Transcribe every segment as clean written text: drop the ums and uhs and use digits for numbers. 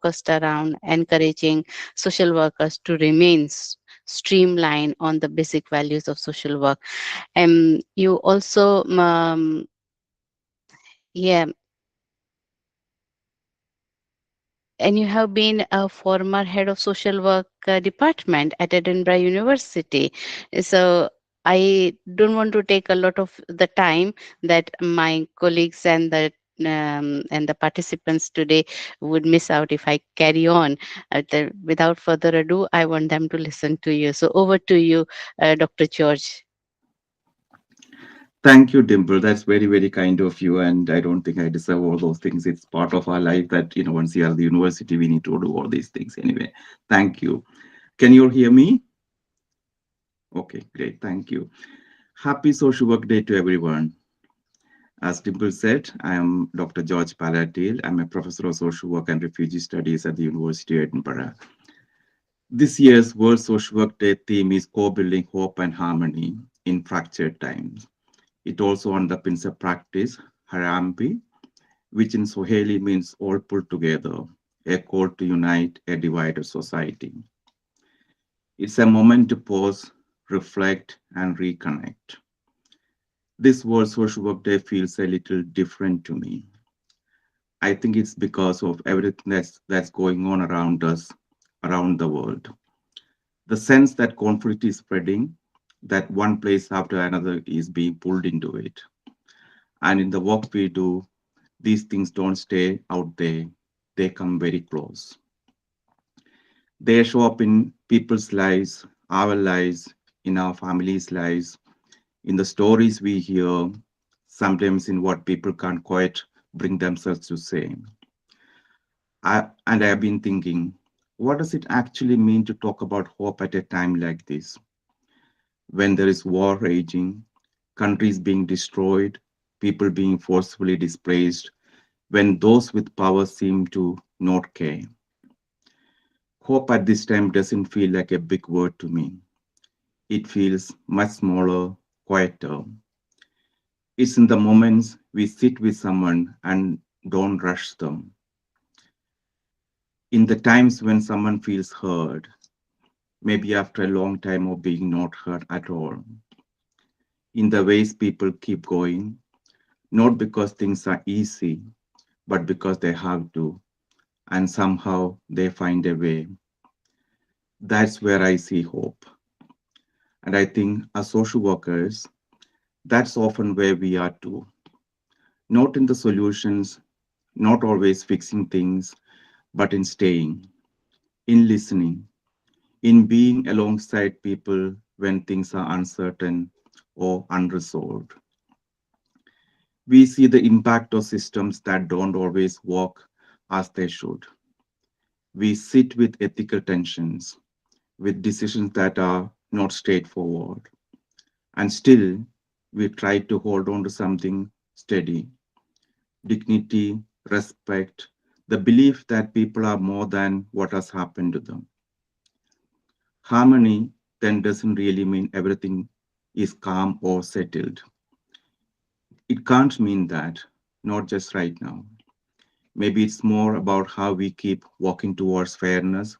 focused around encouraging social workers to remain streamlined on the basic values of social work. You also, yeah, and you have been a former head of social work department at Edinburgh University. So I don't want to take a lot of the time that my colleagues and the participants today would miss out if I carry on. Without further ado, I want them to listen to you. So over to you, Dr. George. Thank you, Dimple. That's very, very kind of you. And I don't think I deserve all those things. It's part of our life that, once you are at the university, we need to do all these things anyway. Thank you. Can you all hear me? Okay, great. Thank you. Happy Social Work Day to everyone. As Dimple said, I am Dr. George Palatil. I'm a professor of social work and refugee studies at the University of Edinburgh. This year's World Social Work Day theme is co-building hope and harmony in fractured times. It also underpins a practice, Harambe, which in Swahili means all pulled together, a call to unite a divided society. It's a moment to pause, reflect, and reconnect. This World Social Work Day feels a little different to me. I think it's because of everything that's going on around us, around the world. The sense that conflict is spreading, that one place after another is being pulled into it. And in the work we do, these things don't stay out there, they come very close. They show up in people's lives, our lives, in our families' lives, in the stories we hear, sometimes in what people can't quite bring themselves to say. And I have been thinking, what does it actually mean to talk about hope at a time like this, when there is war raging, countries being destroyed, people being forcefully displaced, when those with power seem to not care? Hope at this time doesn't feel like a big word to me. It feels much smaller, quieter. It's in the moments we sit with someone and don't rush them. In the times when someone feels heard, maybe after a long time of being not heard at all. In the ways people keep going, not because things are easy, but because they have to, and somehow they find a way. That's where I see hope. And I think as social workers, that's often where we are too. Not in the solutions, not always fixing things, but in staying, in listening, in being alongside people when things are uncertain or unresolved. We see the impact of systems that don't always work as they should. We sit with ethical tensions, with decisions that are not straightforward. And still, we try to hold on to something steady: dignity, respect, the belief that people are more than what has happened to them. Harmony then doesn't really mean everything is calm or settled. It can't mean that, not just right now. Maybe it's more about how we keep walking towards fairness,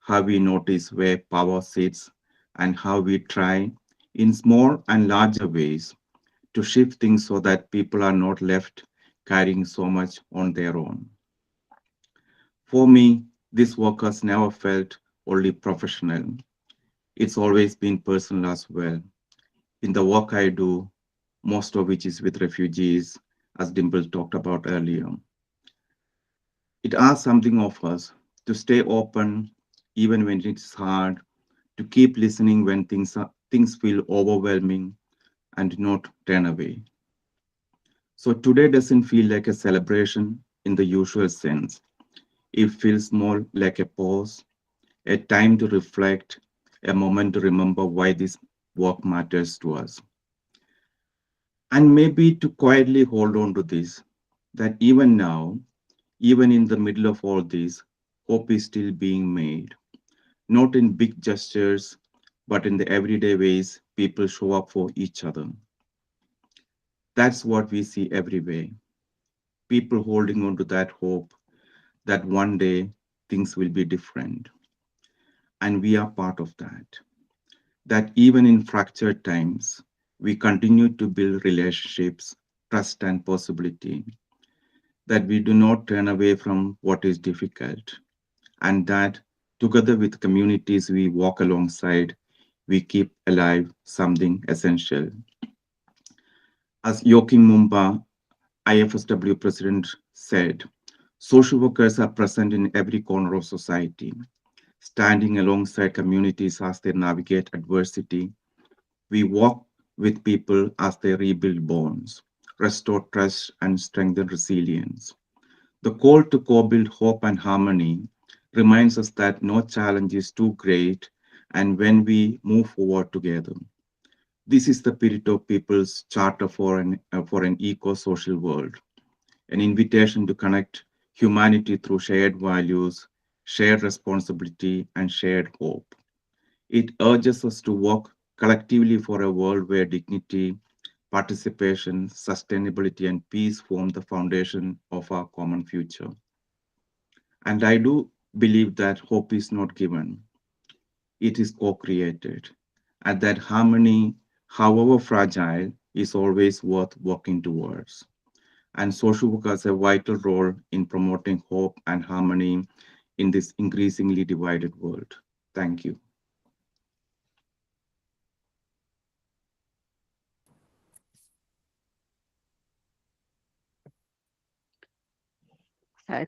how we notice where power sits, and how we try, in small and larger ways, to shift things so that people are not left carrying so much on their own. For me, this work has never felt only professional. It's always been personal as well. In the work I do, most of which is with refugees, as Dimple talked about earlier, it asks something of us to stay open even when it's hard, to keep listening when things feel overwhelming, and not turn away. So today doesn't feel like a celebration in the usual sense. It feels more like a pause, a time to reflect, a moment to remember why this work matters to us. And maybe to quietly hold on to this, that even now, even in the middle of all this, hope is still being made, not in big gestures, but in the everyday ways people show up for each other. That's what we see everywhere. People holding on to that hope that one day things will be different. And we are part of that. That even in fractured times, we continue to build relationships, trust, and possibility, that we do not turn away from what is difficult, and that together with communities we walk alongside, we keep alive something essential. As Joachim Mumba, IFSW president, said, social workers are present in every corner of society, standing alongside communities as they navigate adversity. We walk with people as they rebuild bonds, restore trust, and strengthen resilience. The call to co-build hope and harmony reminds us that no challenge is too great, and when we move forward together, this is the spirit of People's Charter for an eco-social world, an invitation to connect humanity through shared values, shared responsibility, and shared hope. It urges us to work collectively for a world where dignity, participation, sustainability, and peace form the foundation of our common future. And I do believe that hope is not given, it is co created, and that harmony, however fragile, is always worth working towards. And social work has a vital role in promoting hope and harmony in this increasingly divided world. Thank you.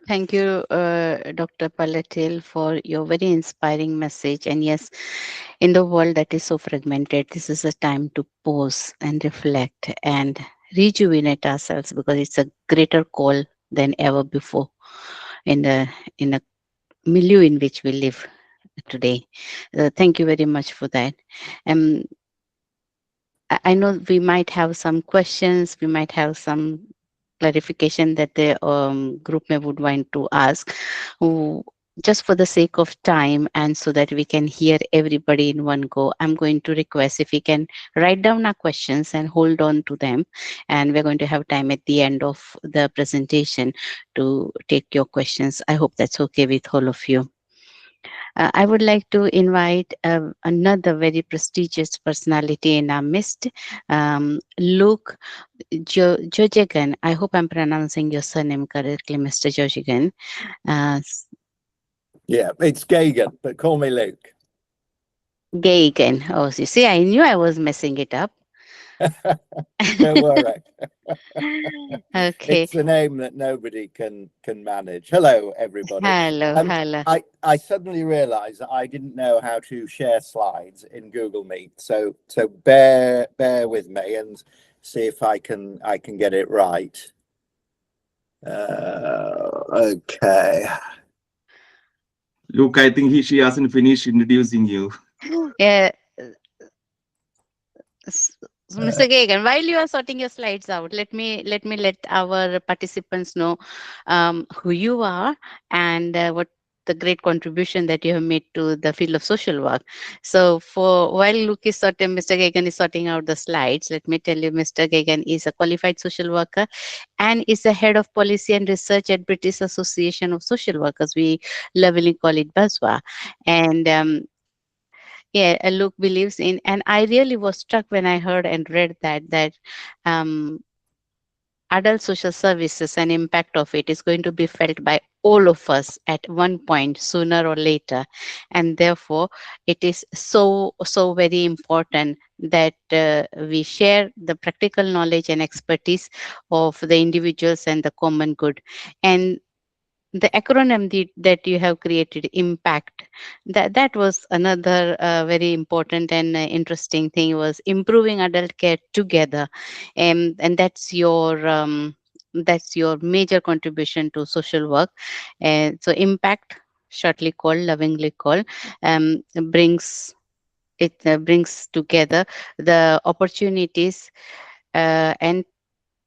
Thank you, Dr. Palatil, for your very inspiring message. And yes, in the world that is so fragmented, this is a time to pause and reflect and rejuvenate ourselves, because it's a greater call than ever before in the milieu in which we live today. Thank you very much for that. Um, I know we might have some questions, we might have some clarification that the group may would want to ask. Who, just for the sake of time and so that we can hear everybody in one go, I'm going to request if we can write down our questions and hold on to them. And we're going to have time at the end of the presentation to take your questions. I hope that's okay with all of you. I would like to invite another very prestigious personality in our midst, Luke Jojigan. I hope I'm pronouncing your surname correctly, Mr. Jojigan. Uh, Yeah, it's Gagan, but call me Luke. Gagan. Oh, you see, I knew I was messing it up. Don't worry. Okay. It's a name that nobody can manage. Hello, everybody. Hello, hello. I suddenly realised that I didn't know how to share slides in Google Meet, so bear with me and see if I can get it right. Okay. Luke, I think she hasn't finished introducing you. Yeah. S- So, Mr. Gagan, while you are sorting your slides out, let our participants know who you are and what the great contribution that you have made to the field of social work. So, for while Luke is sorting, Mr. Gagan is sorting out the slides. Let me tell you, Mr. Gagan is a qualified social worker and is the head of policy and research at British Association of Social Workers. We lovingly call it BASWA, and yeah, Luke believes in, and I really was struck when I heard and read that um, adult social services and impact of it is going to be felt by all of us at one point sooner or later, and therefore it is so very important that we share the practical knowledge and expertise of the individuals and the common good. And the acronym that you have created, impact, that was another very important and interesting thing, was improving adult care together. And that's your major contribution to social work. And so impact, shortly called, lovingly called, brings brings together the opportunities and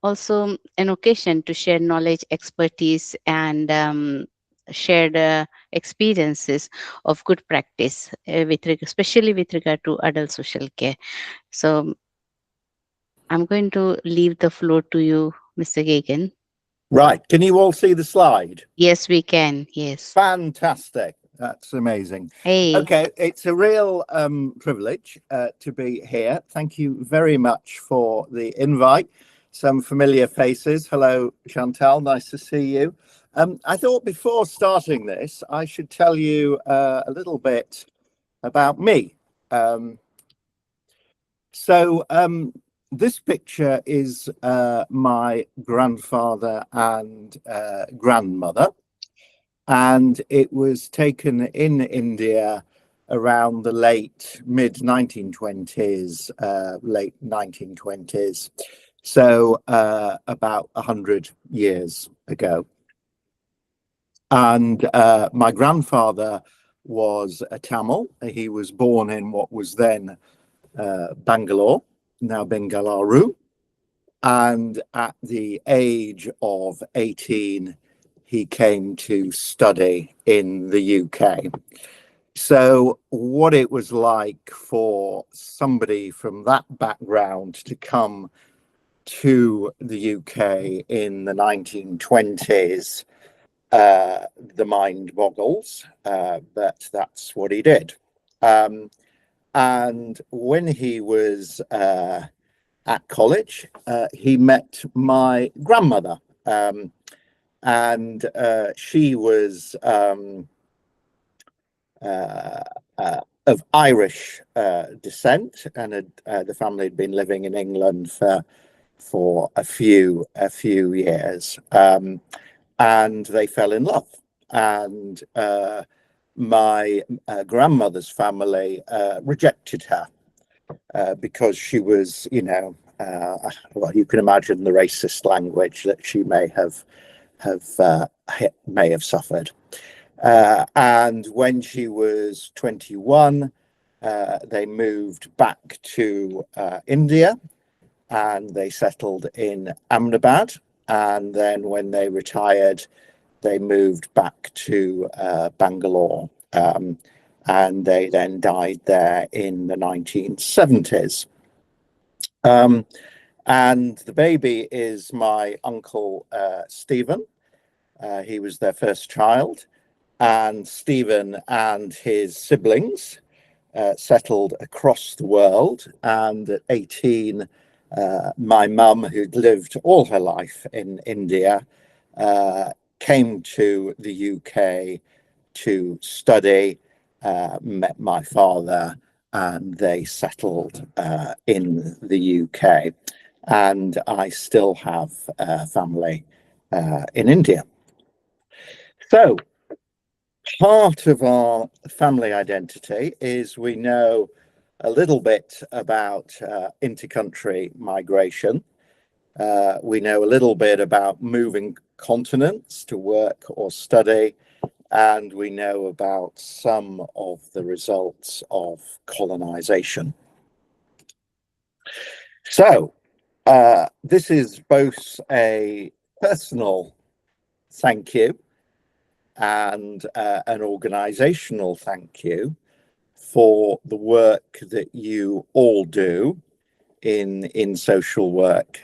also an occasion to share knowledge, expertise, and shared experiences of good practice, especially with regard to adult social care. So I'm going to leave the floor to you, Mr. Gagan. Right. Can you all see the slide? Yes, we can. Yes. Fantastic. That's amazing. Hey. Okay, it's a real privilege to be here. Thank you very much for the invite. Some familiar faces. Hello, Chantal. Nice to see you. I thought before starting this, I should tell you a little bit about me. This picture is my grandfather and grandmother, and it was taken in India around the mid 1920s, late 1920s, so about 100 years ago. And my grandfather was a Tamil. He was born in what was then Bangalore, now Bengaluru. And at the age of 18, he came to study in the UK. So what it was like for somebody from that background to come to the UK in the 1920s, the mind boggles, but that's what he did. And when he was at college, he met my grandmother, and she was of Irish descent, and the family had been living in England for a few years, and they fell in love. And my grandmother's family rejected her because she was, well, you can imagine the racist language that she may have suffered. And when she was 21, they moved back to India, and they settled in Ahmedabad. And then when they retired, they moved back to Bangalore. And they then died there in the 1970s. And the baby is my uncle Stephen. He was their first child, and Stephen and his siblings settled across the world. And at 18, my mum, who'd lived all her life in India, came to the UK to study, met my father, and they settled in the UK. And I still have family in India. So part of our family identity is we know a little bit about intercountry migration. We know a little bit about moving continents to work or study, and we know about some of the results of colonization. So this is both a personal thank you and an organizational thank you for the work that you all do in social work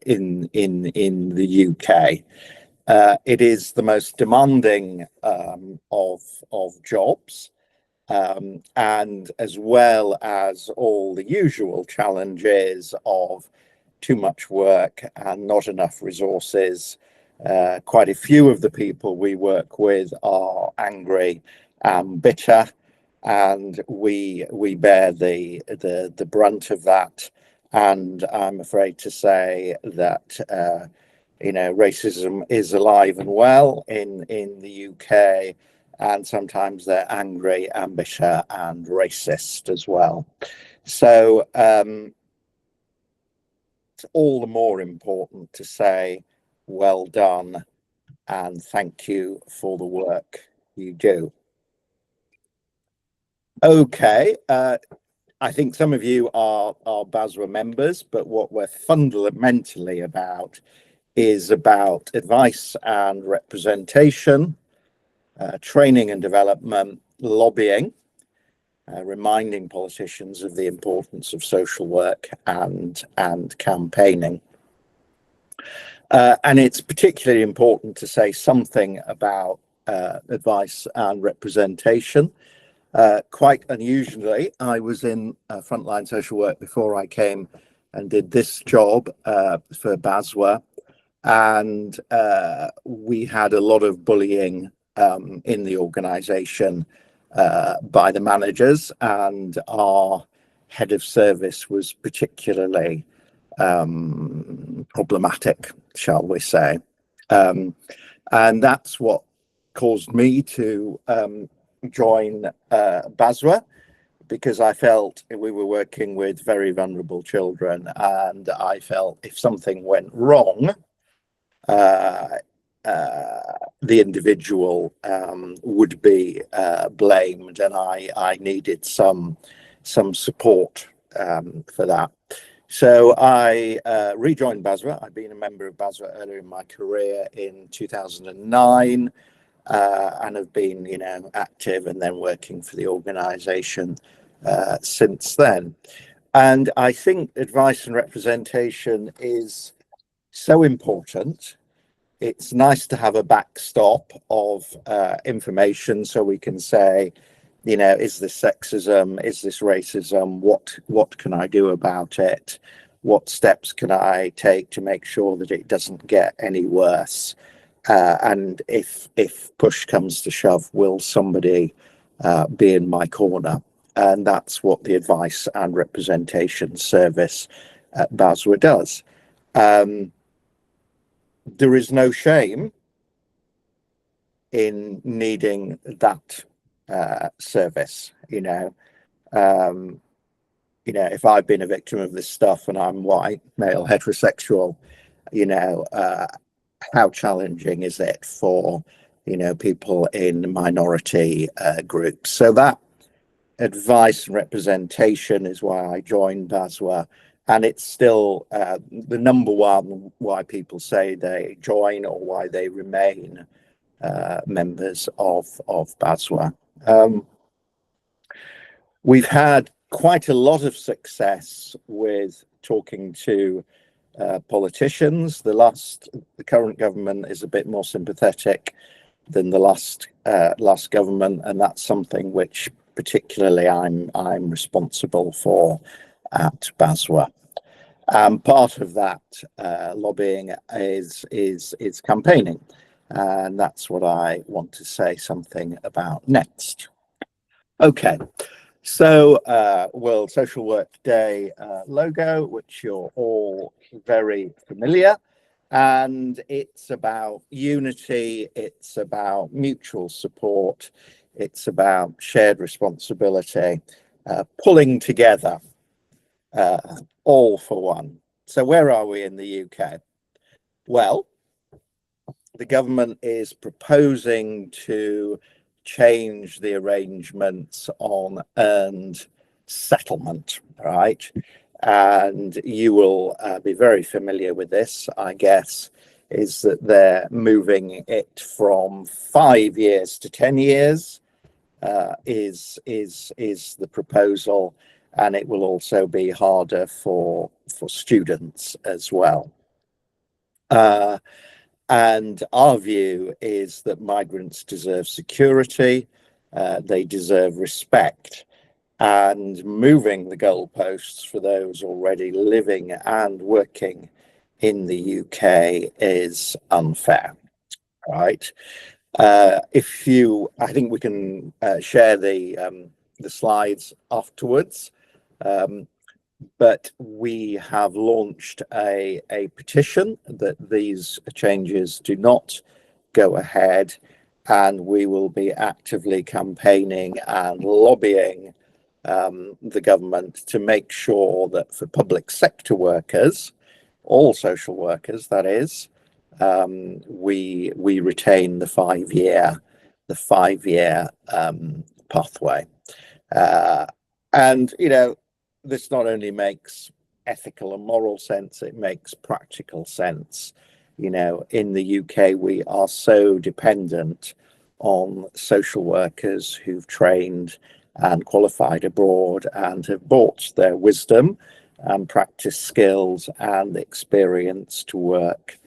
in the UK. It is the most demanding of jobs, and as well as all the usual challenges of too much work and not enough resources. Quite a few of the people we work with are angry and bitter, and we bear the brunt of that. And I'm afraid to say that racism is alive and well in the UK, and sometimes they're angry and bitter and racist as well. So it's all the more important to say well done and thank you for the work you do. Okay, I think some of you are BASWA members, but what we're fundamentally about is about advice and representation, training and development, lobbying, reminding politicians of the importance of social work, and campaigning. And it's particularly important to say something about advice and representation. Quite unusually, I was in frontline social work before I came and did this job for BASWA, and we had a lot of bullying in the organisation by the managers, and our head of service was particularly problematic, shall we say. And that's what caused me to join BASWA, because I felt we were working with very vulnerable children, and I felt if something went wrong, uh, the individual would be blamed, and I needed some support for that. So I rejoined BASWA. I'd been a member of BASWA earlier in my career in 2009, and have been, active and then working for the organisation since then. And I think advice and representation is so important. It's nice to have a backstop of information, so we can say, is this sexism? Is this racism? What can I do about it? What steps can I take to make sure that it doesn't get any worse? And if push comes to shove, will somebody be in my corner? And that's what the advice and representation service at BASWA does. There is no shame in needing that service. If I've been a victim of this stuff and I'm white, male, heterosexual, how challenging is it for people in minority groups? So that advice and representation is why I joined BASWA, and it's still the number one why people say they join or why they remain members of BASWA. We've had quite a lot of success with talking to politicians. The current government is a bit more sympathetic than the last government, and that's something which particularly I'm responsible for at BASWA. Part of that lobbying is campaigning, and that's what I want to say something about next. Okay. So, World Social Work Day logo, which you're all very familiar, and it's about unity, it's about mutual support, it's about shared responsibility, pulling together, all for one. So where are we in the UK? Well, the government is proposing to change the arrangements on earned settlement, right? And you will be very familiar with this, I guess, is that they're moving it from 5 years to 10 years is the proposal, and it will also be harder for students as well. And our view is that migrants deserve security, they deserve respect, and moving the goalposts for those already living and working in the UK is unfair, right? I think we can share the slides afterwards. But we have launched a petition that these changes do not go ahead, and we will be actively campaigning and lobbying the government to make sure that for public sector workers, all social workers, that is, we retain the 5-year pathway. And this not only makes ethical and moral sense, it makes practical sense. In the UK, we are so dependent on social workers who've trained and qualified abroad and have brought their wisdom and practice skills and experience to work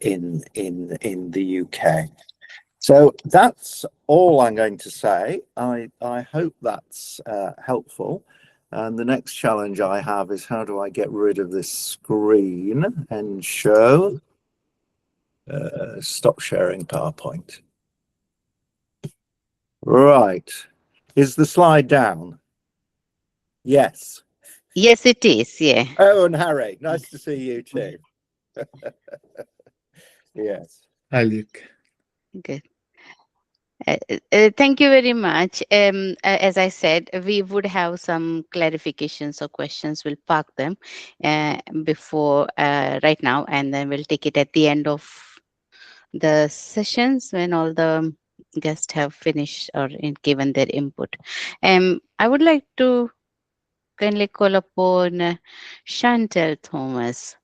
in the UK. So that's all I'm going to say. I hope that's helpful. And the next challenge I have is, how do I get rid of this screen and show? Stop sharing PowerPoint. Right. Is the slide down? Yes. Yes, it is. Yeah. Oh, and Harry, nice to see you too. Yes. Hi, Luke. Good. Thank you very much. As I said, we would have some clarifications or questions. We'll park them before right now, and then we'll take it at the end of the sessions when all the guests have finished or given their input. I would like to kindly call upon Chantel Thomas.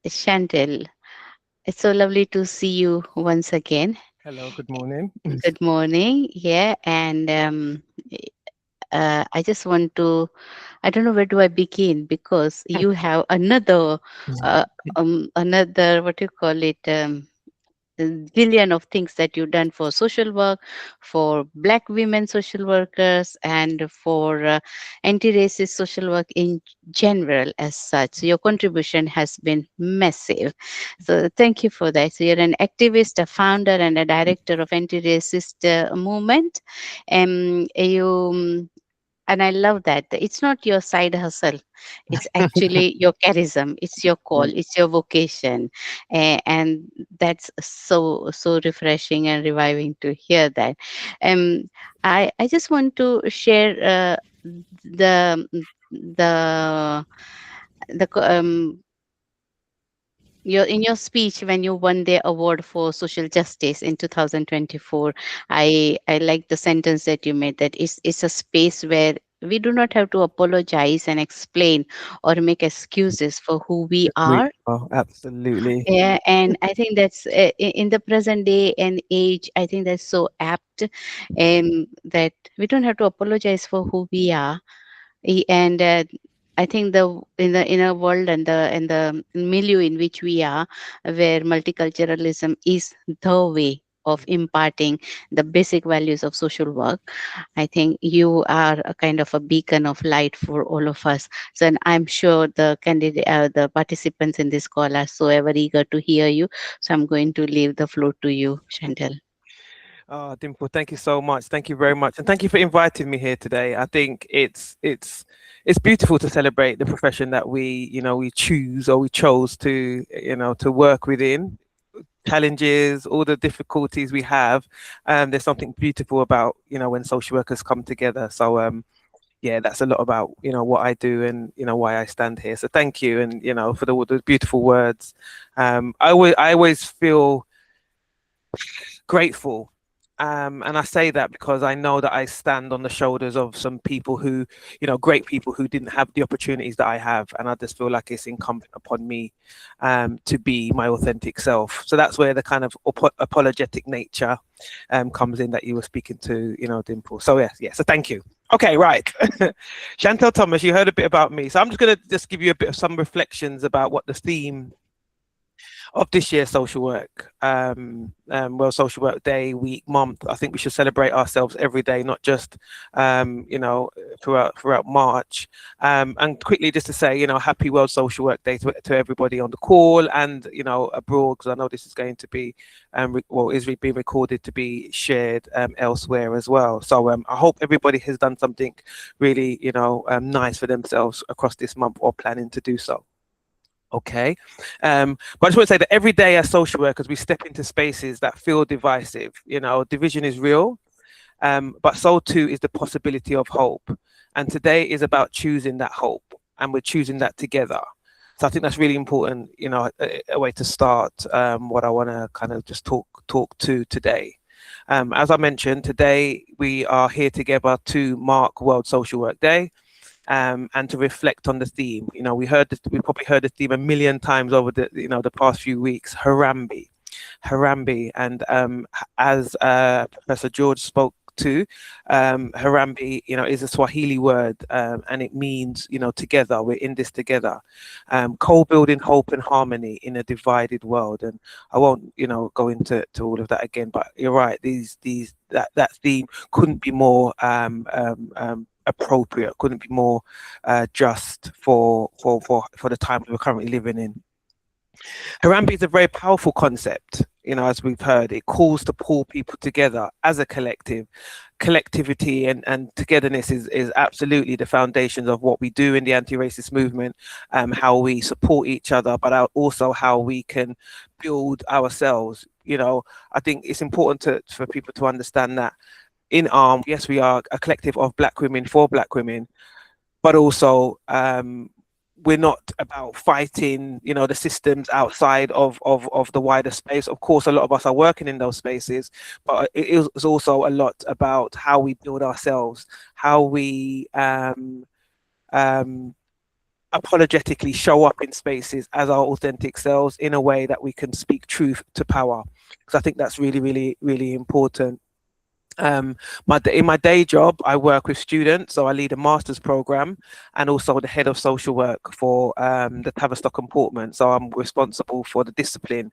Chantel, it's so lovely to see you once again. Hello, good morning. Good morning. Yeah, and I just want to, I don't know where do I begin because you have another, what do you call it, a billion of things that you've done for social work, for Black women social workers, and for anti-racist social work in general as such. So your contribution has been massive. So thank you for that. So you're an activist, a founder, and a director of anti-racist movement. And I love that. It's not your side hustle. It's actually your charism. It's your call. It's your vocation. And that's so refreshing and reviving to hear that. Um, I just want to share the the the your in your speech when you won the award for social justice in 2024. I like the sentence that you made, that it's a space where we do not have to apologize and explain or make excuses for who we are. Absolutely. Yeah, and I think that's in the present day and age, I think that's so apt, that we don't have to apologize for who we are. And I think the in a world and the milieu in which we are, where multiculturalism is the way of imparting the basic values of social work, I think you are a kind of a beacon of light for all of us. So, and I'm sure the participants in this call are so ever eager to hear you. So I'm going to leave the floor to you, Chantal. Oh, Dimple, thank you so much. Thank you very much, and thank you for inviting me here today. I think it's beautiful to celebrate the profession that we choose or we chose to to work within. Challenges, all the difficulties we have, there's something beautiful about when social workers come together. So yeah, that's a lot about what I do and why I stand here. So thank you, and for the beautiful words. I always feel grateful. And I say that because I know that I stand on the shoulders of some people who, great people who didn't have the opportunities that I have. And I just feel like it's incumbent upon me to be my authentic self. So that's where the kind of apologetic nature comes in that you were speaking to, Dimple. So yeah. So thank you. Okay, right. Chantel Thomas, you heard a bit about me. So I'm just going to just give you a bit of some reflections about what the theme of this year's social work, World Social Work Day, week, month. I think we should celebrate ourselves every day, not just throughout March. And quickly, just to say, happy World Social Work Day to everybody on the call and abroad, because I know this is going to be is being recorded to be shared elsewhere as well. So I hope everybody has done something really nice for themselves across this month or planning to do so. Okay, but I just want to say that every day as social workers, we step into spaces that feel divisive. Division is real, but so too is the possibility of hope. And today is about choosing that hope, and we're choosing that together. So I think that's really important, a way to start what I want to kind of just talk to today. As I mentioned, today we are here together to mark World Social Work Day. And to reflect on the theme. We probably heard the theme a million times over the past few weeks. Harambe, and as Professor George spoke too. Harambe, is a Swahili word, and it means, together. We're in this together. Co-building hope and harmony in a divided world. And I won't, go into all of that again. But you're right. That theme couldn't be more appropriate. Couldn't be more just for the time we're currently living in. Harambe is a very powerful concept, as we've heard. It calls to pull people together as a collective. Collectivity and togetherness is absolutely the foundations of what we do in the anti-racist movement, how we support each other, but also how we can build ourselves. I think it's important for people to understand that in ARM, yes, we are a collective of Black women for Black women, but also we're not about fighting, the systems outside of the wider space. Of course, a lot of us are working in those spaces, but it is also a lot about how we build ourselves, how we apologetically show up in spaces as our authentic selves in a way that we can speak truth to power. Because I think that's really, really, really important. In my day job, I work with students, so I lead a master's program and also the head of social work for the Tavistock and Portman. So I'm responsible for the discipline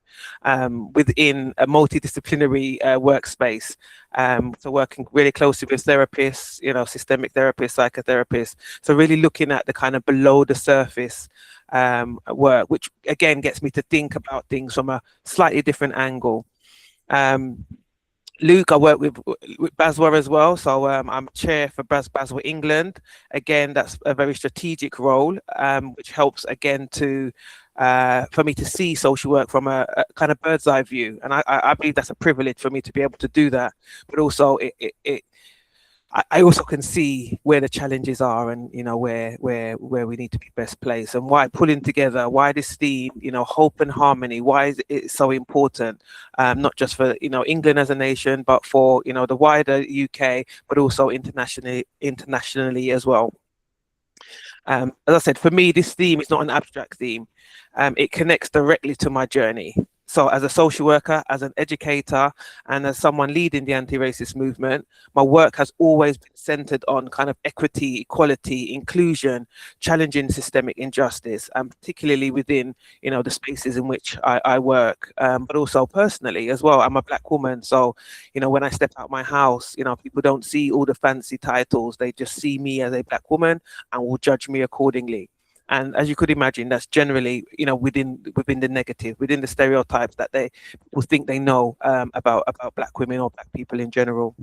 within a multidisciplinary workspace. So working really closely with therapists, systemic therapists, psychotherapists. So really looking at the kind of below the surface work, which again gets me to think about things from a slightly different angle. Luke, I work with BASWA as well, so I'm chair for BASWA England. Again, that's a very strategic role, which helps again for me to see social work from a kind of bird's eye view, and I believe that's a privilege for me to be able to do that. But also, I also can see where the challenges are, and where we need to be best placed, and why pulling together, why this theme, hope and harmony, why is it so important, not just for England as a nation, but for the wider UK, but also internationally as well. As I said, for me, this theme is not an abstract theme. It connects directly to my journey. So as a social worker, as an educator, and as someone leading the anti-racist movement, my work has always been centered on kind of equity, equality, inclusion, challenging systemic injustice, and particularly within, the spaces in which I work, but also personally as well. I'm a Black woman. So, when I step out my house, people don't see all the fancy titles. They just see me as a Black woman and will judge me accordingly. And as you could imagine, that's generally, within the negative, within the stereotypes that people think they know about Black women or Black people in general.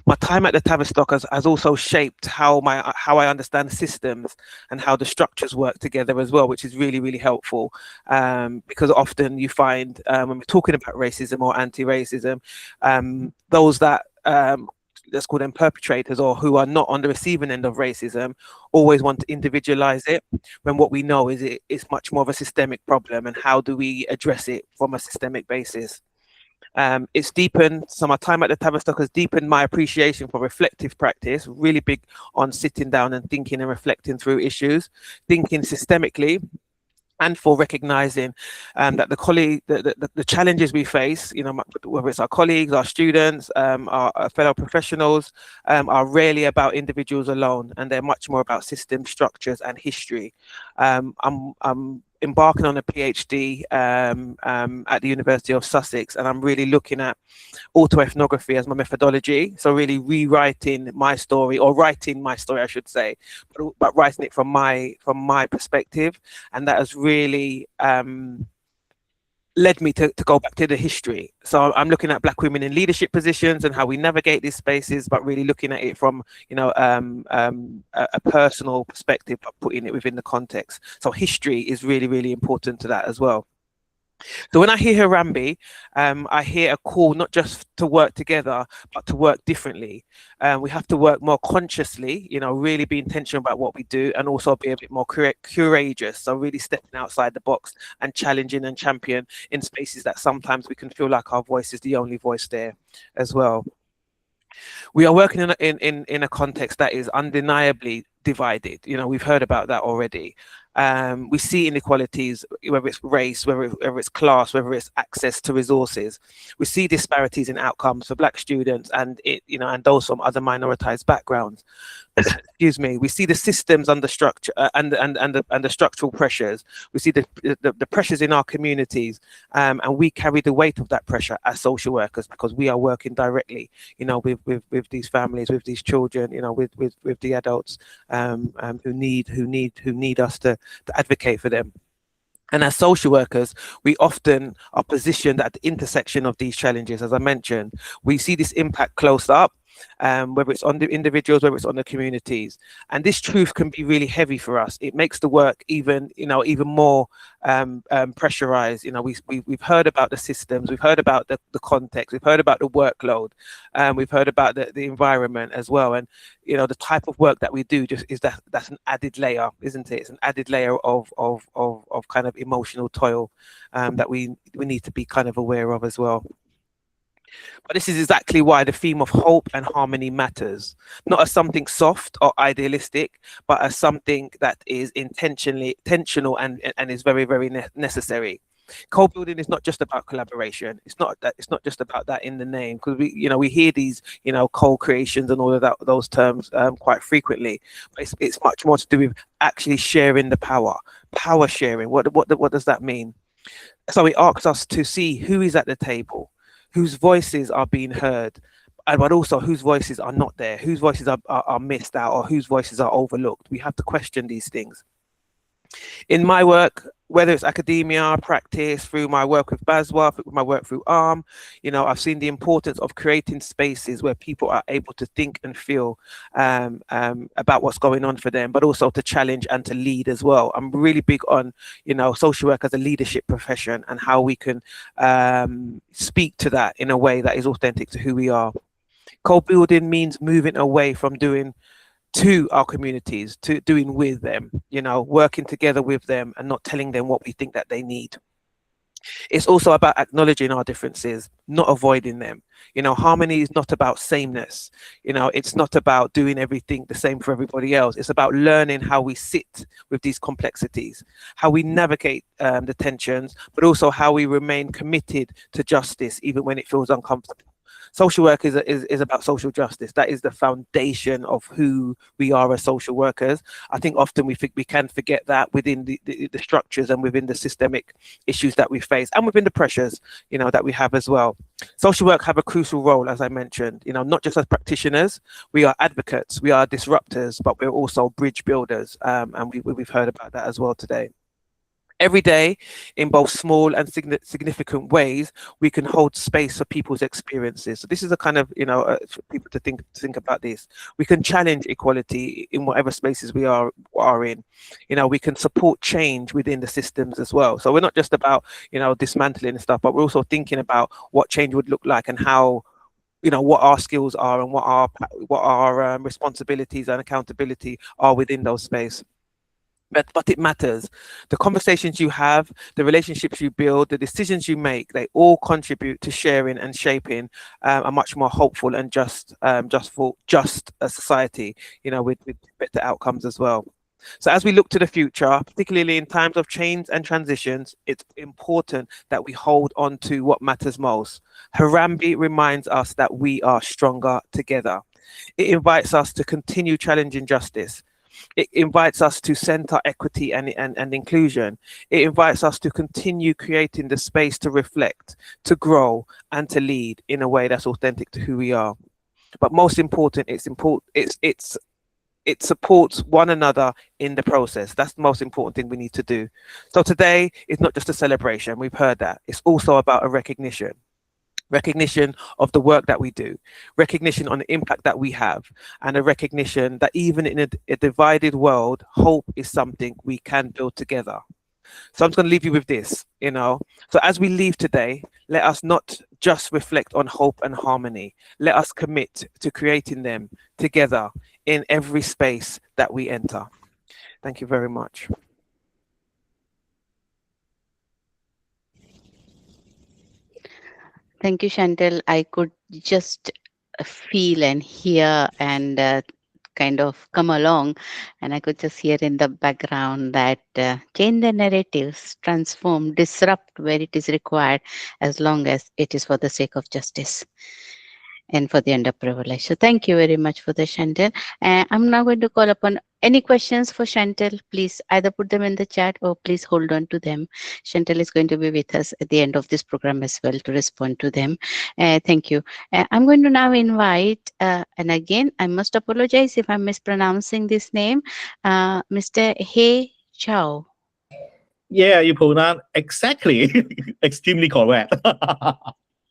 My time at the Tavistock has also shaped how I understand systems and how the structures work together as well, which is really, really helpful. Because often you find when we're talking about racism or anti-racism, those that let's call them perpetrators, or who are not on the receiving end of racism, always want to individualize it, when what we know is it's much more of a systemic problem, and how do we address it from a systemic basis. It's deepened, so my time at the Tavistock has deepened my appreciation for reflective practice, really big on sitting down and thinking and reflecting through issues, thinking systemically, and for recognizing that the challenges we face, whether it's our colleagues, our students, our fellow professionals, are rarely about individuals alone, and they're much more about system structures and history. I'm embarking on a PhD at the University of Sussex, and I'm really looking at autoethnography as my methodology. So really rewriting my story, or writing my story, I should say, but writing it from my perspective. And that has really led me to go back to the history. So I'm looking at Black women in leadership positions and how we navigate these spaces, but really looking at it from a personal perspective, but putting it within the context. So history is really, really important to that as well. So when I hear Harambe, I hear a call not just to work together, but to work differently. We have to work more consciously, really be intentional about what we do, and also be a bit more courageous. So really stepping outside the box and challenging and champion in spaces that sometimes we can feel like our voice is the only voice there as well. We are working in a context that is undeniably divided. We've heard about that already. We see inequalities, whether it's race, whether it's class, whether it's access to resources. We see disparities in outcomes for Black students and and those from other minoritized backgrounds. Excuse me. We see the systems under structure and the structural pressures. We see the pressures in our communities, and we carry the weight of that pressure as social workers because we are working directly, with these families, with these children, with the adults who need us to advocate for them. And as social workers, we often are positioned at the intersection of these challenges. As I mentioned, we see this impact close up, whether it's on the individuals, whether it's on the communities. And this truth can be really heavy for us. It makes the work even more pressurized. We've heard about the systems, we've heard about the context, we've heard about the workload, we've heard about the environment as well. And the type of work that we do just is that's an added layer, isn't it? It's an added layer of kind of emotional toil that we need to be kind of aware of as well. But this is exactly why the theme of hope and harmony matters, not as something soft or idealistic, but as something that is intentional and is very, very necessary. Co-building is not just about collaboration. It's not just about that in the name, because we hear these co-creations and all of those terms quite frequently. But it's much more to do with actually sharing the power sharing. What does that mean? So it asks us to see who is at the table, whose voices are being heard, but also whose voices are not there, whose voices are missed out, or whose voices are overlooked. We have to question these things. In my work, whether it's academia, practice, through my work with BASWA, my work through ARM, I've seen the importance of creating spaces where people are able to think and feel about what's going on for them, but also to challenge and to lead as well. I'm really big on, social work as a leadership profession and how we can speak to that in a way that is authentic to who we are. Co-building means moving away from doing to our communities, to doing with them, working together with them and not telling them what we think that they need. It's also about acknowledging our differences, not avoiding them. Harmony is not about sameness. It's not about doing everything the same for everybody else. It's about learning how we sit with these complexities, how we navigate the tensions, but also how we remain committed to justice, even when it feels uncomfortable. Social work is about social justice. That is the foundation of who we are as social workers. I think often we can forget that within the structures and within the systemic issues that we face and within the pressures, that we have as well. Social work have a crucial role, as I mentioned, not just as practitioners. We are advocates, we are disruptors, but we're also bridge builders. And we've heard about that as well today. Every day, in both small and significant ways, we can hold space for people's experiences. So this is a kind of, for people to think about this. We can challenge equality in whatever spaces we are in. We can support change within the systems as well. So we're not just about, dismantling and stuff, but we're also thinking about what change would look like and how, what our skills are and what our responsibilities and accountability are within those spaces. But it matters. The conversations you have, the relationships you build, the decisions you make, they all contribute to sharing and shaping a much more hopeful and just a society, with better outcomes as well. So as we look to the future, particularly in times of change and transitions, it's important that we hold on to what matters most. Harambe reminds us that we are stronger together. It invites us to continue challenging justice. It invites us to center equity and inclusion. It invites us to continue creating the space to reflect, to grow, and to lead in a way that's authentic to who we are. But most important, it supports one another in the process. That's the most important thing we need to do. So today is not just a celebration. We've heard that. It's also about a recognition of the work that we do, recognition on the impact that we have, and a recognition that even in a divided world, hope is something we can build together. So I'm just going to leave you with this, So as we leave today, let us not just reflect on hope and harmony. Let us commit to creating them together in every space that we enter. Thank you very much. Thank you, Chantel. I could just feel and hear and kind of come along, and I could just hear in the background that change the narratives, transform, disrupt where it is required, as long as it is for the sake of justice and for the underprivileged. So thank you very much for the Chantel. I'm now going to call upon any questions for Chantel. Please either put them in the chat or please hold on to them. Chantel is going to be with us at the end of this program as well to respond to them. Thank you. I'm going to now invite, and again, I must apologize if I'm mispronouncing this name, Mr. He Chow. Yeah, you pronounce exactly extremely correct.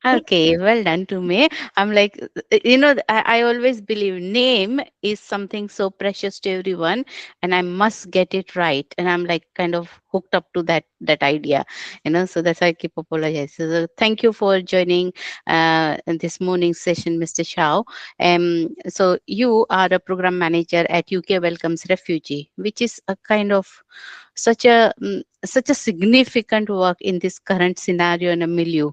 Okay, well done to me. I'm like, I always believe name is something so precious to everyone, and I must get it right. And I'm like kind of hooked up to that idea, So that's why I keep apologizing. So thank you for joining in this morning session, Mr. Shao. So you are a program manager at UK Welcomes Refugee, which is a kind of such a significant work in this current scenario and a milieu,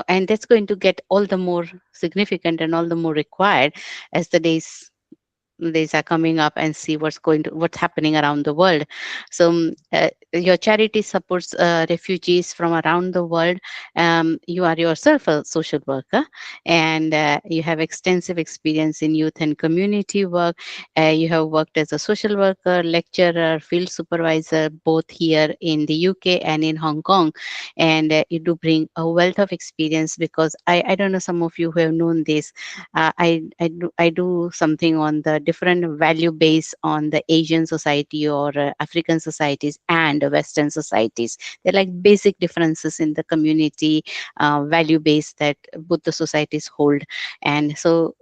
and that's going to get all the more significant and all the more required as the days are coming up and see what's happening around the world. So your charity supports refugees from around the world. You are yourself a social worker, and you have extensive experience in youth and community work. You have worked as a social worker, lecturer, field supervisor, both here in the UK and in Hong Kong, and you do bring a wealth of experience, because I don't know, some of you who have known this, I do something on the different value base on the Asian society or African societies and Western societies. They're like basic differences in the community value base that both the societies hold. And so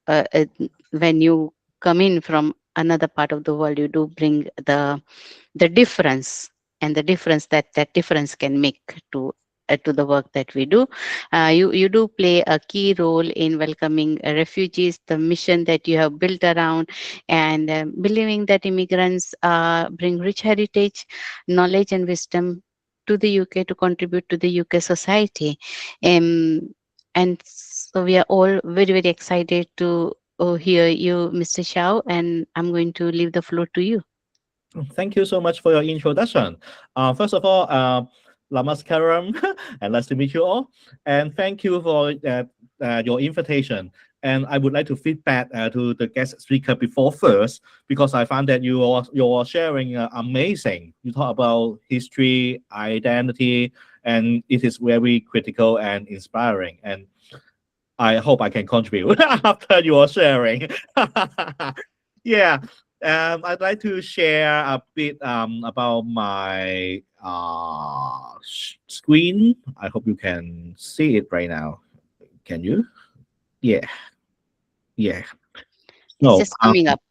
when you come in from another part of the world, you do bring the difference, and the difference that difference can make to the work that we do. You do play a key role in welcoming refugees, the mission that you have built around, and believing that immigrants bring rich heritage, knowledge, and wisdom to the UK to contribute to the UK society. And so we are all very, very excited to hear you, Mr. Shao, and I'm going to leave the floor to you. Thank you so much for your introduction. First of all, Namaskaram, and nice to meet you all. And thank you for your invitation. And I would like to feedback to the guest speaker before first, because I found that your sharing amazing. You talk about history, identity, and it is very critical and inspiring. And I hope I can contribute after your sharing. Yeah. I'd like to share a bit about my screen. I hope you can see it right now. Can you? Yeah. Yeah. It's No. just coming up.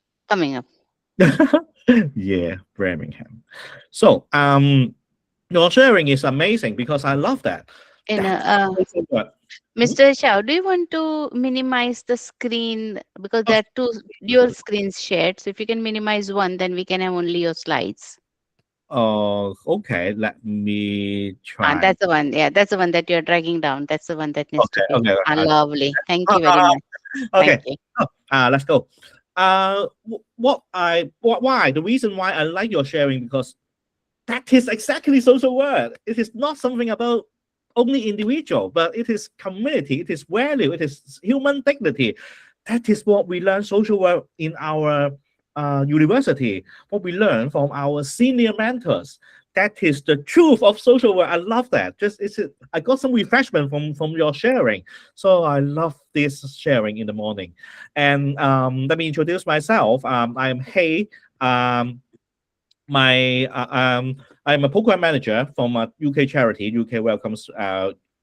Yeah, Birmingham. So your sharing is amazing because I love that. And That's also good. Mr. Shao, do you want to minimize the screen, because there are two dual screens shared? So if you can minimize one, then we can have only your slides. Okay. Let me try. That's the one. Yeah, that's the one that you're dragging down. That's the one that needs to be. Okay. Lovely. Thank you very much. Okay. Thank you. Let's go. Why the reason why I like your sharing, because that is exactly social work. It is not something about only individual, but it is community, it is value, it is human dignity. That is what we learn social work in our university, what we learn from our senior mentors. That is the truth of social work. I love that. I got some refreshment from your sharing. So I love this sharing in the morning. And let me introduce myself. I am Hey. I'm a program manager from a UK charity, UK Welcomes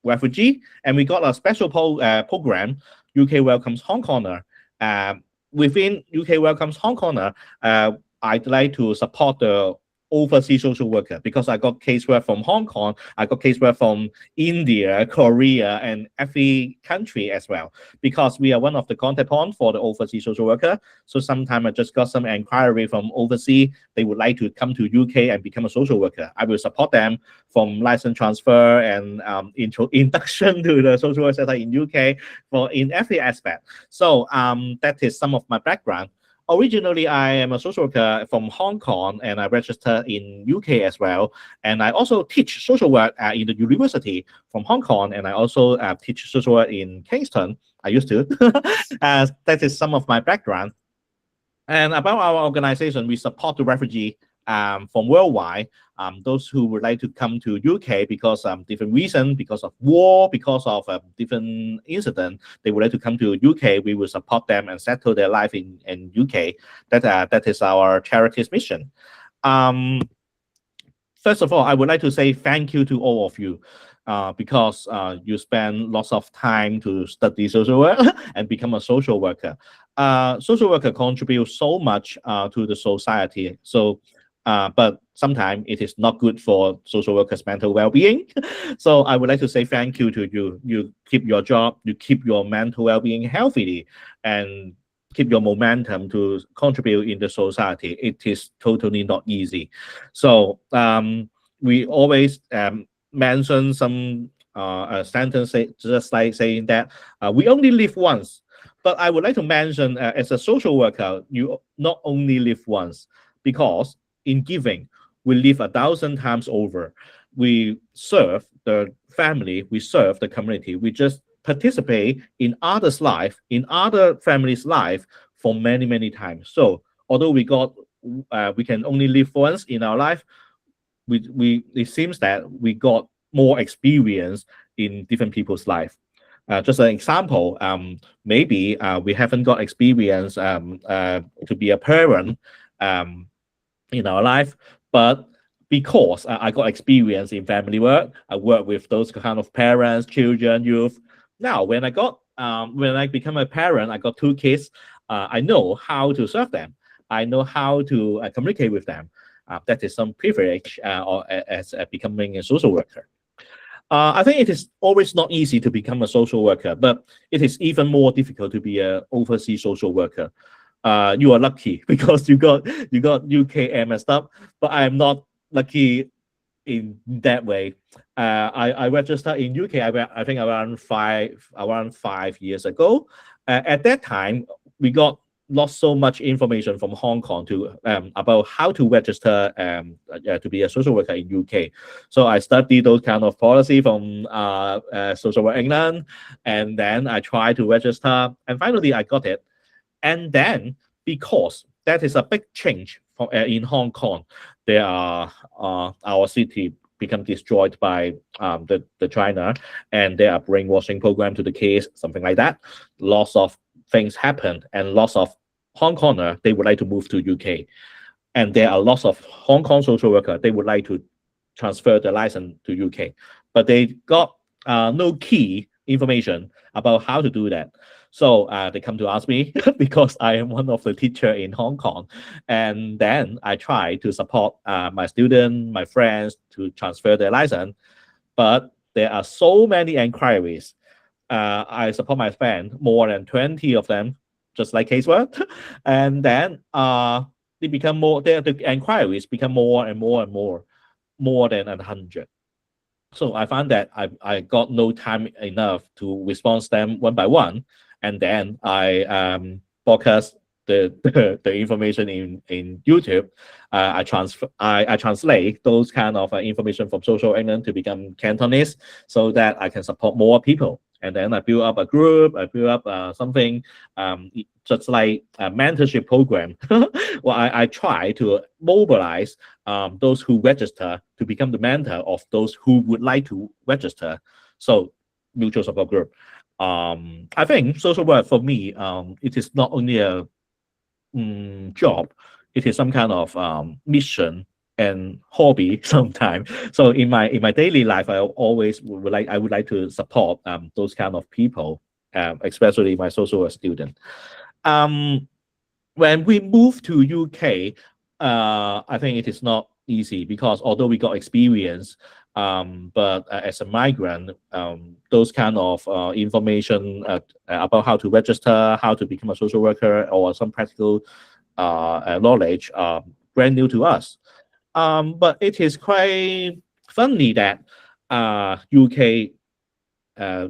Refugee, and we got a special program, UK Welcomes Hong Konger. Within UK Welcomes Hong Konger, I'd like to support the overseas social worker, because I got casework from Hong Kong, I got casework from India, Korea, and every country as well, because we are one of the contact points for the overseas social worker. So sometimes I just got some inquiry from overseas. They would like to come to UK and become a social worker. I will support them from license transfer and induction to the social work center in UK in every aspect. So that is some of my background. Originally, I am a social worker from Hong Kong, and I registered in UK as well. And I also teach social work in the university from Hong Kong, and I also teach social work in Kingston. I used to. That is some of my background. And about our organization, we support the refugee from worldwide, those who would like to come to UK because different reason, because of war, because of different incident, they would like to come to UK. We will support them and settle their life in UK. That is our charity's mission. Um, First of all, I would like to say thank you to all of you. Because you spend lots of time to study social work and become a social worker. Social worker contribute so much to the society. But sometimes it is not good for social workers' mental well-being. So I would like to say thank you to you. You keep your job, you keep your mental well-being healthy, and keep your momentum to contribute in the society. It is totally not easy. So we always mention some sentence just like saying that we only live once. But I would like to mention, as a social worker, you not only live once, because in giving, we live 1,000 times over. We serve the family, we serve the community, we just participate in others' life, in other families' life for many, many times. So although we can only live once in our life, we it seems that we got more experience in different people's life. Just an example, maybe we haven't got experience to be a parent um, in our life, but because I got experience in family work, I work with those kind of parents, children, youth. Now, when I become a parent, I got 2 kids. I know how to serve them. I know how to communicate with them. That is some privilege as becoming a social worker. I think it is always not easy to become a social worker, but it is even more difficult to be an overseas social worker. You are lucky because you got UKMSW, but I am not lucky in that way. I registered in UK. I think around 5 years ago. At that time, we got lost so much information from Hong Kong to about how to register to be a social worker in UK. So I studied those kind of policy from Social Work England, and then I tried to register, and finally I got it. And then, because that is a big change in Hong Kong, there are our city become destroyed by the China, and there are brainwashing program to the kids, something like that. Lots of things happen, and lots of Hong Konger they would like to move to UK, and there are lots of Hong Kong social worker they would like to transfer the license to UK, but they got no key information about how to do that. So they come to ask me because I am one of the teacher in Hong Kong, and then I try to support my student, my friends to transfer their license, but there are so many inquiries. I support my friend, more than 20 of them, just like casework, and then they become more. The inquiries become more and more and more than 100. So I found that I got no time enough to respond them one by one, and then I broadcast the information in YouTube. I translate those kind of information from social England to become Cantonese so that I can support more people. And then I build up a group. I build up something just like a mentorship program. Well, I try to mobilize those who register to become the mentor of those who would like to register. So mutual support group. I think social work for me, it is not only a job, it is some kind of mission and hobby sometimes. So in my daily life, I always would like to support those kind of people, especially my social work student. Um, when we move to UK, I think it is not easy because although we got experience, but as a migrant, those kind of information about how to register, how to become a social worker, or some practical knowledge are brand new to us. But it is quite funny that UK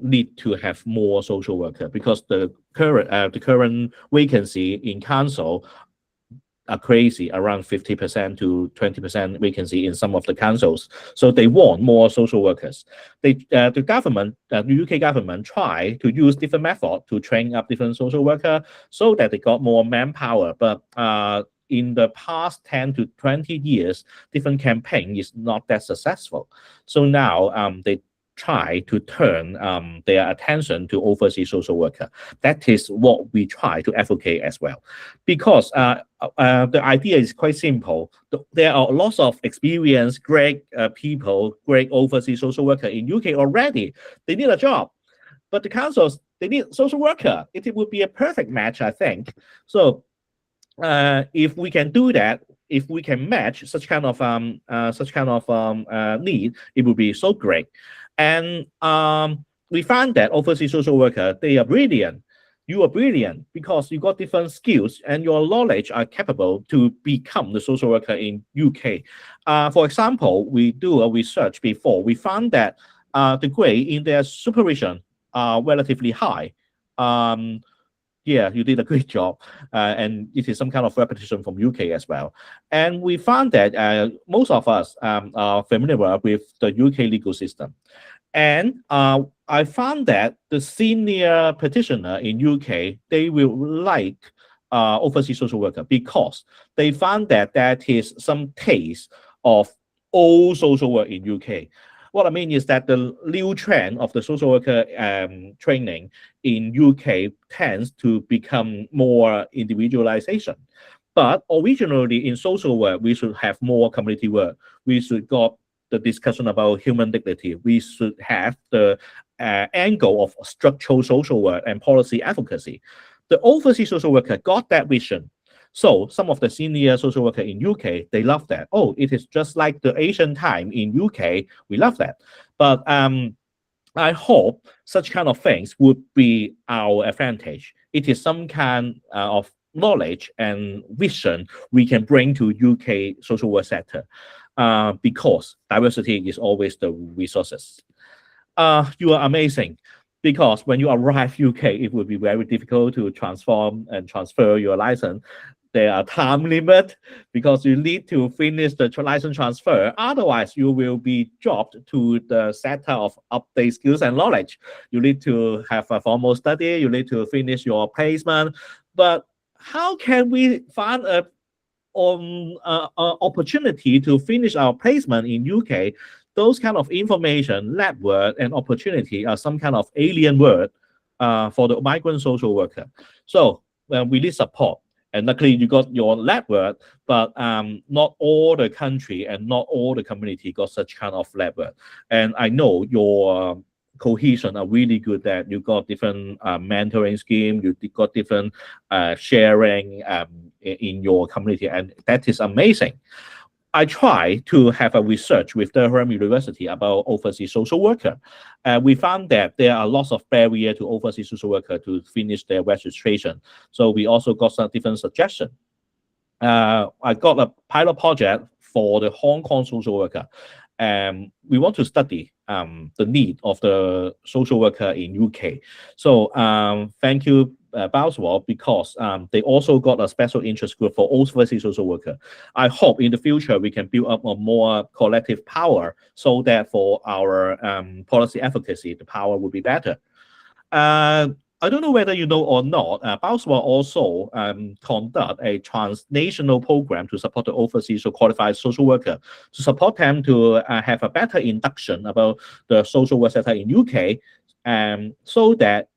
need to have more social worker because the current vacancy in council are crazy, around 50% to 20% vacancy in some of the councils. So they want more social workers. The government, the UK government, try to use different method to train up different social worker so that they got more manpower. But in the past 10 to 20 years, different campaign is not that successful. So now they try to turn their attention to overseas social worker. That is what we try to advocate as well, because the idea is quite simple. There are lots of experienced, great people, great overseas social worker in UK already. They need a job, but the councils, they need social worker. It would be a perfect match, I think. So if we can do that, if we can match such kind of need, it would be so great. And we found that overseas social worker, they are brilliant. You are brilliant because you got different skills and your knowledge are capable to become the social worker in UK. For example, we do a research before. We found that the grade in their supervision are relatively high. Yeah, you did a great job. And it is some kind of repetition from UK as well. And we found that most of us are familiar with the UK legal system. And I found that the senior petitioner in UK, they will like overseas social worker because they found that that is some taste of old social work in UK. What I mean is that the new trend of the social worker training in UK tends to become more individualization. But originally in social work, we should have more community work. We should got the discussion about human dignity. We should have the angle of structural social work and policy advocacy. The overseas social worker got that vision. So some of the senior social worker in UK, they love that. Oh, it is just like the Asian time in UK. We love that. But I hope such kind of things would be our advantage. It is some kind of knowledge and vision we can bring to UK social work sector because diversity is always the resources. You are amazing. Because when you arrive UK, it will be very difficult to transform and transfer your license. There are time limit because you need to finish the license transfer. Otherwise, you will be dropped to the sector of update skills and knowledge. You need to have a formal study. You need to finish your placement. But how can we find a opportunity to finish our placement in UK? Those kind of information, lab work, and opportunity are some kind of alien word for the migrant social worker. So we need support. And luckily, you got your lab work, but not all the country and not all the community got such kind of lab work. And I know your cohesion are really good, that you got different mentoring scheme, you got different sharing in your community, and that is amazing. I try to have a research with Durham University about overseas social worker. We found that there are lots of barrier to overseas social worker to finish their registration. So we also got some different suggestions. I got a pilot project for the Hong Kong social worker. We want to study the need of the social worker in UK. So thank you, Boswell, because they also got a special interest group for overseas social worker. I hope in the future we can build up a more collective power so that for our policy advocacy, the power will be better. I don't know whether you know or not, Boswell also conduct a transnational program to support the overseas qualified social worker, to support them to have a better induction about the social work sector in UK, so that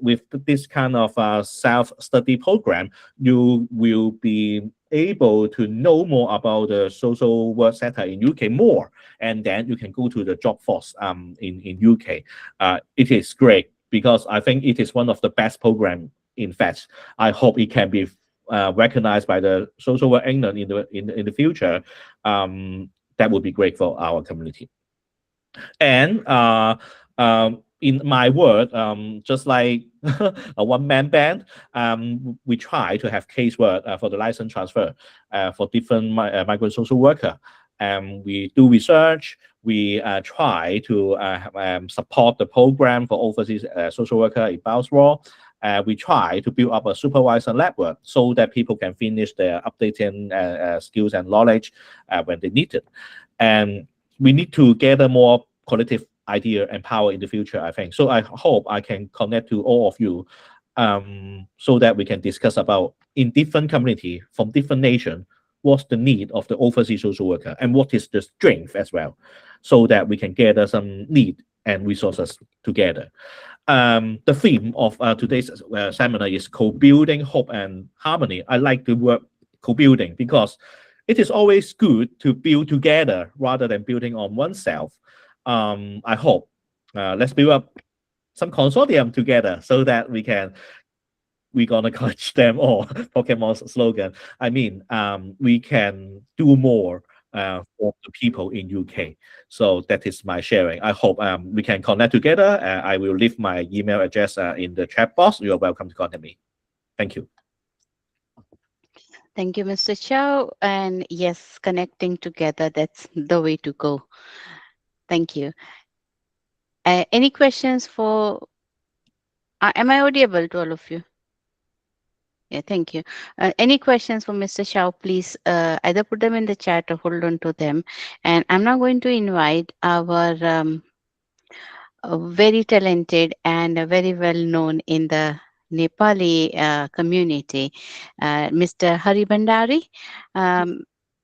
with this kind of self-study program, you will be able to know more about the social work sector in UK more, and then you can go to the job force in UK. It is great because I think it is one of the best program. In fact, I hope it can be recognized by the social work England in the future. That would be great for our community. And in my word, just like a one-man band, we try to have casework for the license transfer for different migrant social worker. We do research. We try to support the program for overseas social worker in Boswell. We try to build up a supervisor network so that people can finish their updating skills and knowledge when they need it. And we need to gather more collective idea and power in the future, I think. So I hope I can connect to all of you so that we can discuss about in different community from different nation, what's the need of the overseas social worker and what is the strength as well, so that we can gather some need and resources together. The theme of today's seminar is co-building hope and harmony. I like the word co-building because it is always good to build together rather than building on oneself. I hope let's build up some consortium together so that we're gonna catch them all. Pokemon's slogan. I mean, we can do more for the people in UK. So that is my sharing. I hope we can connect together. I will leave my email address in the chat box. You are welcome to contact me. Thank you. Thank you, Mr. Chow. And yes, connecting together, that's the way to go. Thank you. Any questions for, am I audible to all of you? Yeah, thank you. Any questions for Mr. Chow, please either put them in the chat or hold on to them. And I'm now going to invite our very talented and very well known in the Nepali community, Mr. Hari Bhandari.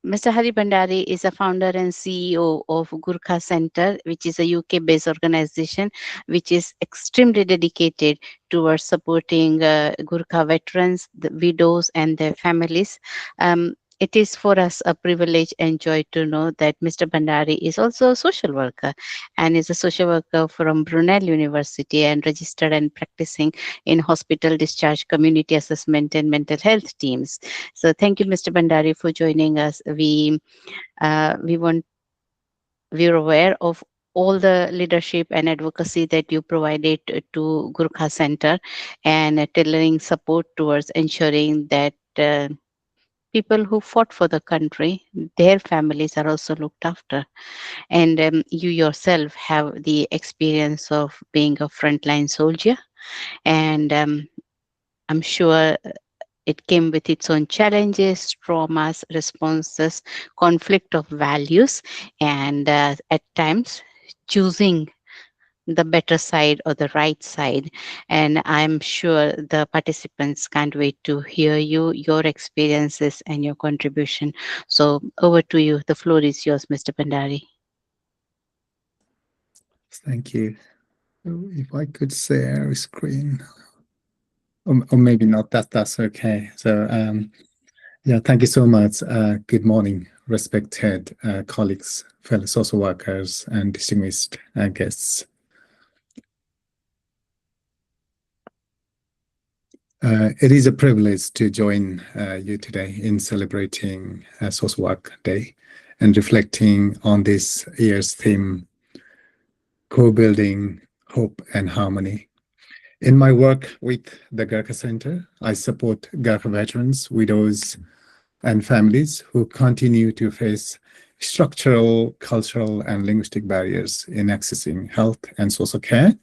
Mr. Hari Bhandari is a founder and CEO of Gurkha Center, which is a UK-based organization which is extremely dedicated towards supporting Gurkha veterans, the widows, and their families. It is for us a privilege and joy to know that Mr. Bhandari is also a social worker and is a social worker from Brunel University and registered and practicing in hospital discharge, community assessment, and mental health teams. So thank you, Mr. Bhandari, for joining us. We're aware of all the leadership and advocacy that you provided to Gurkha Center and tailoring support towards ensuring that people who fought for the country, their families are also looked after. And you yourself have the experience of being a frontline soldier. And I'm sure it came with its own challenges, traumas, responses, conflict of values, and at times choosing the better side or the right side. And I'm sure the participants can't wait to hear you, your experiences, and your contribution. So over to you. The floor is yours, Mr. Bhandari. Thank you. If I could share a screen, or maybe not, that's okay. So yeah, thank you so much. Good morning, respected colleagues, fellow social workers, and distinguished guests. It is a privilege to join you today in celebrating Social Work Day and reflecting on this year's theme, co-building hope and harmony. In my work with the Gurkha Center, I support Gurkha veterans, widows, and families who continue to face structural, cultural, and linguistic barriers in accessing health and social care.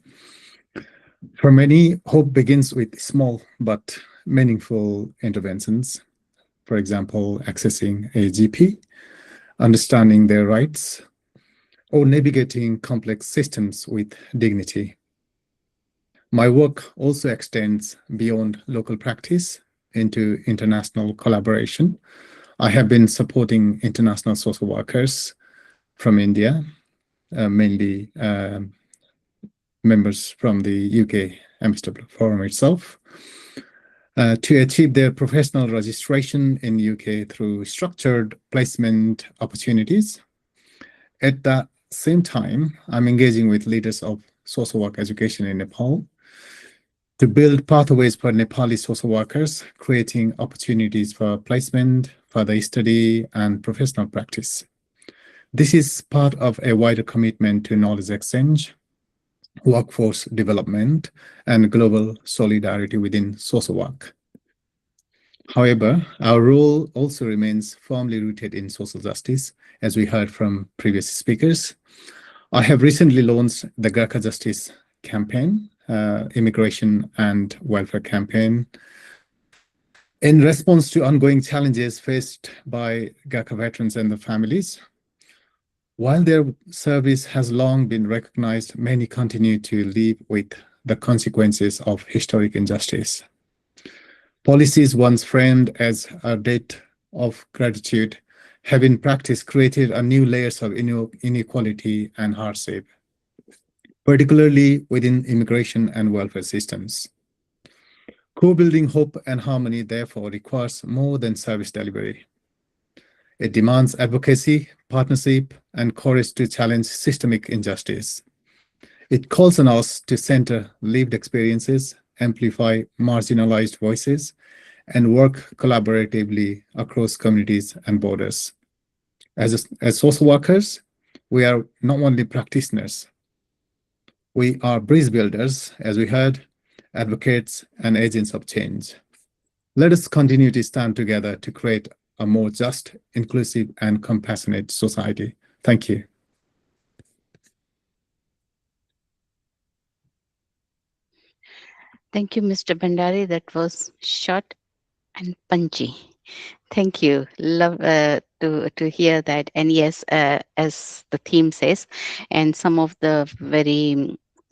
For many, hope begins with small but meaningful interventions. For example, accessing a GP, understanding their rights, or navigating complex systems with dignity. My work also extends beyond local practice into international collaboration. I have been supporting international social workers from India, mainly members from the UKMSW forum itself, to achieve their professional registration in the UK through structured placement opportunities. At the same time, I'm engaging with leaders of social work education in Nepal to build pathways for Nepali social workers, creating opportunities for placement, further study, and professional practice. This is part of a wider commitment to knowledge exchange, workforce development, and global solidarity within social work. However, our role also remains firmly rooted in social justice, as we heard from previous speakers. I have recently launched the Gurkha Justice Campaign, Immigration and Welfare Campaign, in response to ongoing challenges faced by Gurkha veterans and their families. While their service has long been recognized, many continue to live with the consequences of historic injustice. Policies once framed as a debt of gratitude have in practice created a new layers of inequality and hardship, particularly within immigration and welfare systems. Co-building hope and harmony, therefore, requires more than service delivery. It demands advocacy, partnership, and courage to challenge systemic injustice. It calls on us to center lived experiences, amplify marginalized voices, and work collaboratively across communities and borders. As social workers, we are not only practitioners, we are bridge builders, as we heard, advocates, and agents of change. Let us continue to stand together to create a more just, inclusive, and compassionate society. Thank you. Thank you, Mr. Bhandari. That was short and punchy. Thank you. Love to hear that. And yes, as the theme says, and some of the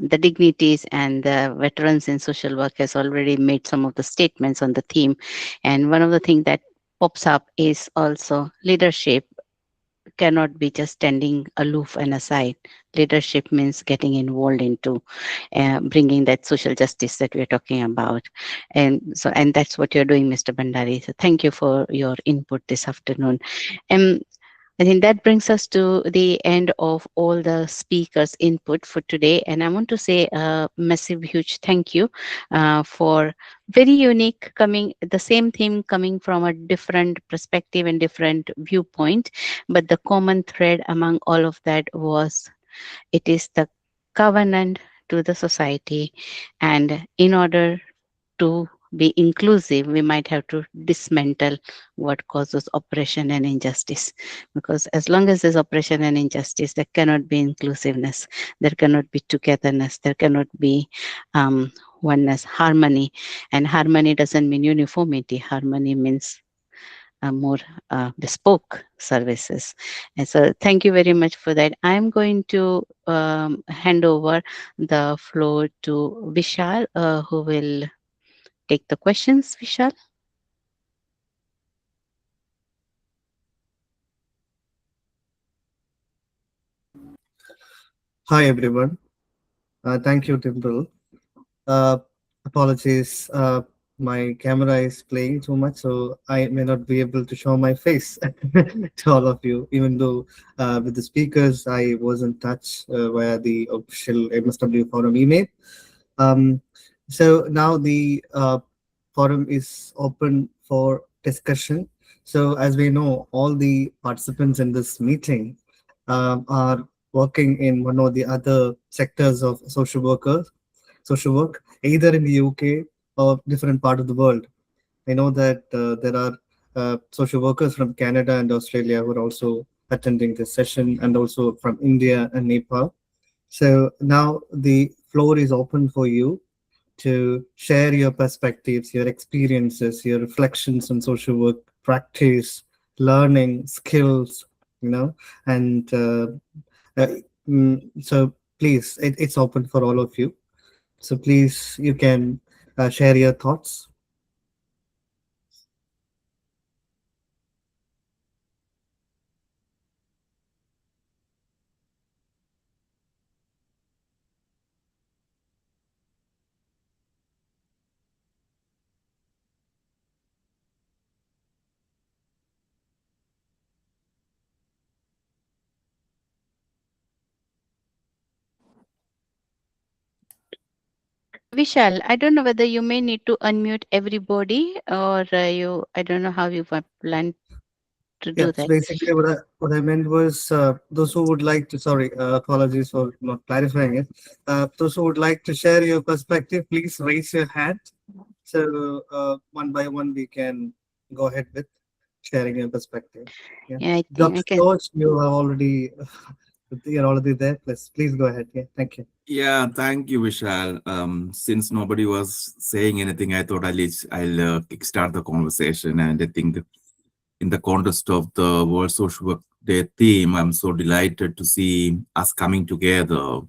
the dignities and the veterans in social work has already made some of the statements on the theme. And one of the things that pops up is also leadership cannot be just standing aloof and aside. Leadership means getting involved into bringing that social justice that we're talking about. And that's what you're doing, Mr. Bandari. So thank you for your input this afternoon. And I think that brings us to the end of all the speakers' input for today. And I want to say a massive, huge thank you for very unique coming, the same theme coming from a different perspective and different viewpoint. But the common thread among all of that was it is the covenant to the society. And in order to be inclusive, we might have to dismantle what causes oppression and injustice. Because as long as there's oppression and injustice, there cannot be inclusiveness, there cannot be togetherness, there cannot be oneness, harmony. And harmony doesn't mean uniformity, harmony means more bespoke services. And so thank you very much for that. I'm going to hand over the floor to Vishal, who will take the questions, Vishal. Hi everyone. Thank you, Dimple. Uh, Apologies. My camera is playing too much, so I may not be able to show my face to all of you. Even though with the speakers, I was in touch via the official MSW forum email. Um, so now the forum is open for discussion. So as we know, all the participants in this meeting are working in one or the other sectors of social work, either in the UK or different part of the world. I know that there are social workers from Canada and Australia who are also attending this session, and also from India and Nepal. So now the floor is open for you to share your perspectives, your experiences, your reflections on social work practice, learning, skills, and uh, so please, it's open for all of you. So please, you can share your thoughts. Vishal, I don't know whether you may need to unmute everybody or I don't know how you plan to Yeah, do so that. basically what I meant was those who would like to, sorry, apologies for not clarifying it. Those who would like to share your perspective, please raise your hand. So one by one we can go ahead with sharing your perspective. Yeah. Yeah, I think I Dr. can. George, you have already you're already there. Please go ahead. Yeah, thank you. Yeah, thank you, Vishal. Since nobody was saying anything, I thought I'll kickstart the conversation. And I think in the context of the World Social Work Day theme, I'm so delighted to see us coming together.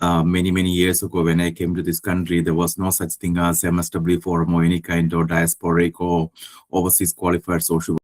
Many years ago, when I came to this country, there was no such thing as MSW forum or any kind of diasporic or overseas qualified social